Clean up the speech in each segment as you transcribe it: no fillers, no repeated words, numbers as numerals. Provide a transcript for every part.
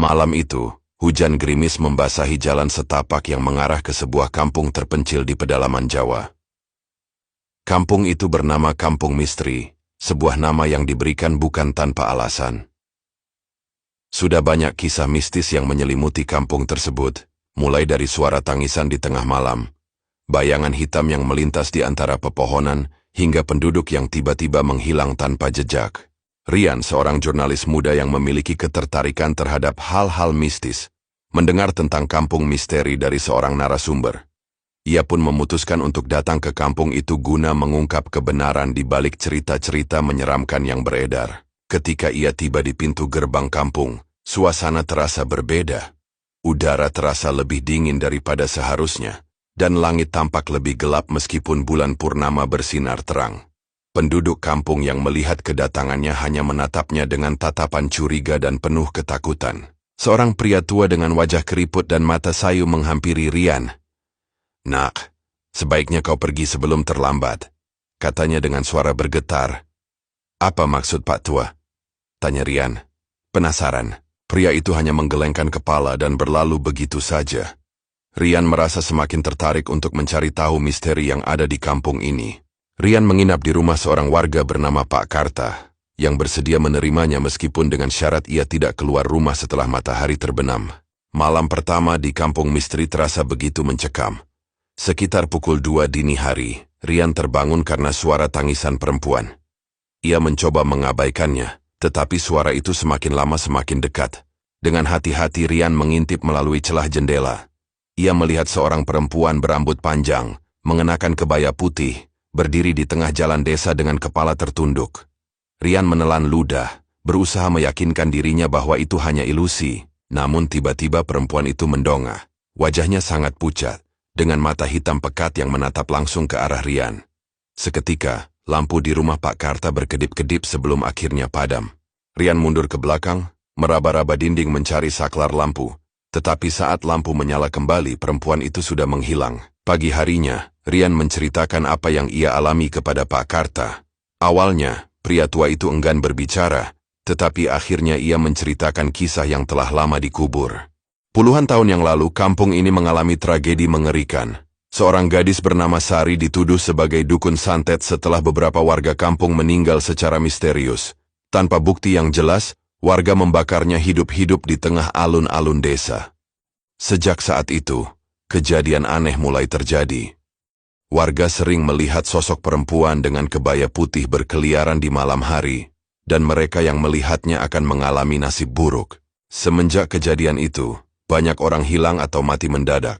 Malam itu, hujan gerimis membasahi jalan setapak yang mengarah ke sebuah kampung terpencil di pedalaman Jawa. Kampung itu bernama Kampung Misteri, sebuah nama yang diberikan bukan tanpa alasan. Sudah banyak kisah mistis yang menyelimuti kampung tersebut, mulai dari suara tangisan di tengah malam, bayangan hitam yang melintas di antara pepohonan, hingga penduduk yang tiba-tiba menghilang tanpa jejak. Rian, seorang jurnalis muda yang memiliki ketertarikan terhadap hal-hal mistis, mendengar tentang Kampung Misteri dari seorang narasumber. Ia pun memutuskan untuk datang ke kampung itu guna mengungkap kebenaran di balik cerita-cerita menyeramkan yang beredar. Ketika ia tiba di pintu gerbang kampung, suasana terasa berbeda. Udara terasa lebih dingin daripada seharusnya, dan langit tampak lebih gelap meskipun bulan purnama bersinar terang. Penduduk kampung yang melihat kedatangannya hanya menatapnya dengan tatapan curiga dan penuh ketakutan. Seorang pria tua dengan wajah keriput dan mata sayu menghampiri Rian. "Nak, sebaiknya kau pergi sebelum terlambat," katanya dengan suara bergetar. "Apa maksud Pak Tua?" tanya Rian. Penasaran, pria itu hanya menggelengkan kepala dan berlalu begitu saja. Rian merasa semakin tertarik untuk mencari tahu misteri yang ada di kampung ini. Rian menginap di rumah seorang warga bernama Pak Karta, yang bersedia menerimanya meskipun dengan syarat ia tidak keluar rumah setelah matahari terbenam. Malam pertama di Kampung Misteri terasa begitu mencekam. Sekitar pukul 2 dini hari, Rian terbangun karena suara tangisan perempuan. Ia mencoba mengabaikannya, tetapi suara itu semakin lama semakin dekat. Dengan hati-hati Rian mengintip melalui celah jendela. Ia melihat seorang perempuan berambut panjang, mengenakan kebaya putih, berdiri di tengah jalan desa dengan kepala tertunduk. Rian menelan ludah, berusaha meyakinkan dirinya bahwa itu hanya ilusi. Namun tiba-tiba perempuan itu mendongak. Wajahnya sangat pucat, dengan mata hitam pekat yang menatap langsung ke arah Rian. Seketika, lampu di rumah Pak Karta berkedip-kedip sebelum akhirnya padam. Rian mundur ke belakang, meraba-raba dinding mencari saklar lampu. Tetapi saat lampu menyala kembali, perempuan itu sudah menghilang. Pagi harinya, Rian menceritakan apa yang ia alami kepada Pak Karta. Awalnya, pria tua itu enggan berbicara, tetapi akhirnya ia menceritakan kisah yang telah lama dikubur. Puluhan tahun yang lalu, kampung ini mengalami tragedi mengerikan. Seorang gadis bernama Sari dituduh sebagai dukun santet setelah beberapa warga kampung meninggal secara misterius. Tanpa bukti yang jelas, warga membakarnya hidup-hidup di tengah alun-alun desa. Sejak saat itu, kejadian aneh mulai terjadi. Warga sering melihat sosok perempuan dengan kebaya putih berkeliaran di malam hari, dan mereka yang melihatnya akan mengalami nasib buruk. Semenjak kejadian itu, banyak orang hilang atau mati mendadak.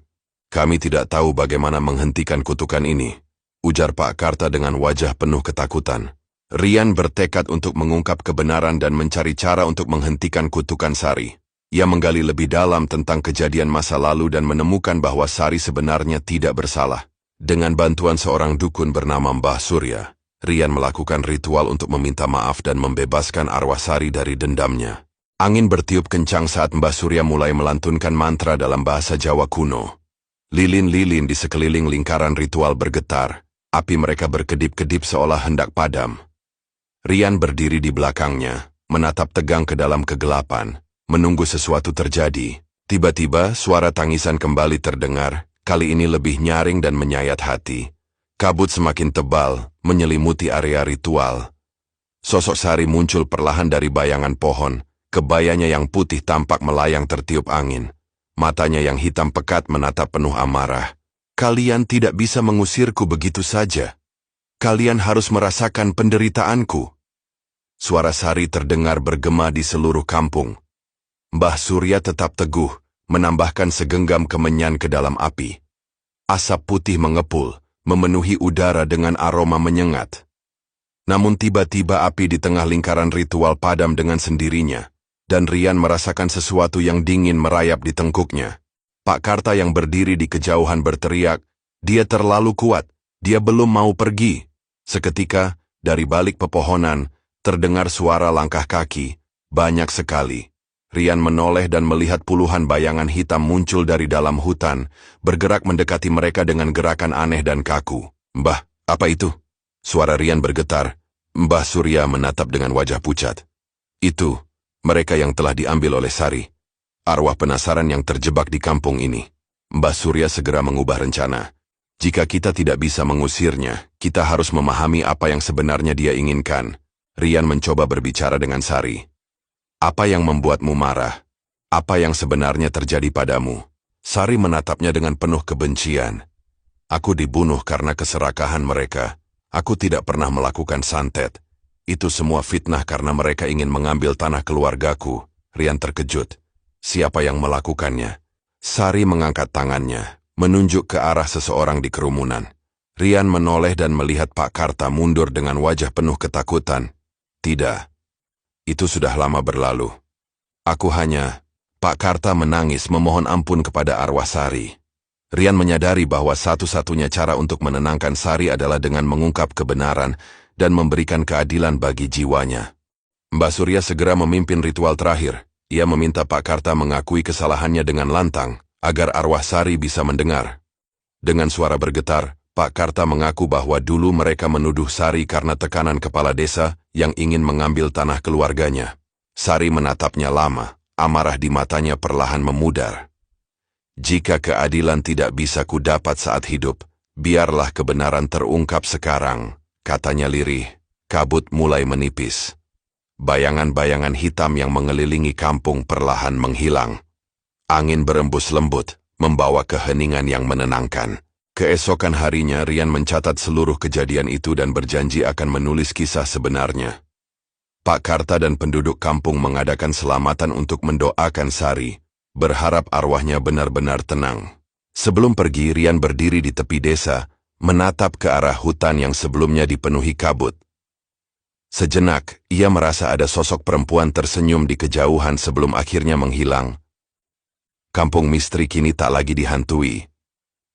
"Kami tidak tahu bagaimana menghentikan kutukan ini," ujar Pak Karta dengan wajah penuh ketakutan. Rian bertekad untuk mengungkap kebenaran dan mencari cara untuk menghentikan kutukan Sari. Ia menggali lebih dalam tentang kejadian masa lalu dan menemukan bahwa Sari sebenarnya tidak bersalah. Dengan bantuan seorang dukun bernama Mbah Surya, Rian melakukan ritual untuk meminta maaf dan membebaskan arwah Sari dari dendamnya. Angin bertiup kencang saat Mbah Surya mulai melantunkan mantra dalam bahasa Jawa kuno. Lilin-lilin di sekeliling lingkaran ritual bergetar, api mereka berkedip-kedip seolah hendak padam. Rian berdiri di belakangnya, menatap tegang ke dalam kegelapan, menunggu sesuatu terjadi. Tiba-tiba suara tangisan kembali terdengar, kali ini lebih nyaring dan menyayat hati. Kabut semakin tebal, menyelimuti area ritual. Sosok Sari muncul perlahan dari bayangan pohon, kebayanya yang putih tampak melayang tertiup angin. Matanya yang hitam pekat menatap penuh amarah. "Kalian tidak bisa mengusirku begitu saja. Kalian harus merasakan penderitaanku." Suara Sari terdengar bergema di seluruh kampung. Mbah Surya tetap teguh, menambahkan segenggam kemenyan ke dalam api. Asap putih mengepul, memenuhi udara dengan aroma menyengat. Namun tiba-tiba api di tengah lingkaran ritual padam dengan sendirinya, dan Rian merasakan sesuatu yang dingin merayap di tengkuknya. Pak Karta yang berdiri di kejauhan berteriak, "Dia terlalu kuat, dia belum mau pergi." Seketika, dari balik pepohonan, terdengar suara langkah kaki, banyak sekali. Rian menoleh dan melihat puluhan bayangan hitam muncul dari dalam hutan, bergerak mendekati mereka dengan gerakan aneh dan kaku. "Mbah, apa itu?" Suara Rian bergetar. Mbah Surya menatap dengan wajah pucat. "Itu, mereka yang telah diambil oleh Sari. arwah penasaran yang terjebak di kampung ini. Mbah Surya segera mengubah rencana. Jika kita tidak bisa mengusirnya, kita harus memahami apa yang sebenarnya dia inginkan. Rian mencoba berbicara dengan Sari. Apa yang membuatmu marah? Apa yang sebenarnya terjadi padamu? Sari menatapnya dengan penuh kebencian. Aku dibunuh karena keserakahan mereka. Aku tidak pernah melakukan santet. Itu semua fitnah karena mereka ingin mengambil tanah keluargaku. Rian terkejut. Siapa yang melakukannya? Sari mengangkat tangannya, menunjuk ke arah seseorang di kerumunan. Rian menoleh dan melihat Pak Karta mundur dengan wajah penuh ketakutan. Tidak. Itu sudah lama berlalu. Aku hanya... Pak Karta menangis memohon ampun kepada arwah Sari. Rian menyadari bahwa satu-satunya cara untuk menenangkan Sari adalah dengan mengungkap kebenaran dan memberikan keadilan bagi jiwanya. Mbah Surya segera memimpin ritual terakhir. Ia meminta Pak Karta mengakui kesalahannya dengan lantang, agar arwah Sari bisa mendengar. Dengan suara bergetar, Pak Karta mengaku bahwa dulu mereka menuduh Sari karena tekanan kepala desa yang ingin mengambil tanah keluarganya. Sari menatapnya lama, amarah di matanya perlahan memudar. Jika keadilan tidak bisa kudapat saat hidup, biarlah kebenaran terungkap sekarang, katanya lirih. Kabut mulai menipis. Bayangan-bayangan hitam yang mengelilingi kampung perlahan menghilang. Angin berembus lembut, membawa keheningan yang menenangkan. Keesokan harinya Rian mencatat seluruh kejadian itu dan berjanji akan menulis kisah sebenarnya. Pak Karta dan penduduk kampung mengadakan selamatan untuk mendoakan Sari, berharap arwahnya benar-benar tenang. Sebelum pergi, Rian berdiri di tepi desa, menatap ke arah hutan yang sebelumnya dipenuhi kabut. Sejenak, ia merasa ada sosok perempuan tersenyum di kejauhan sebelum akhirnya menghilang. Kampung misteri kini tak lagi dihantui.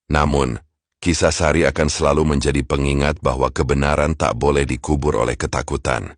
Namun, kisah Sari akan selalu menjadi pengingat bahwa kebenaran tak boleh dikubur oleh ketakutan.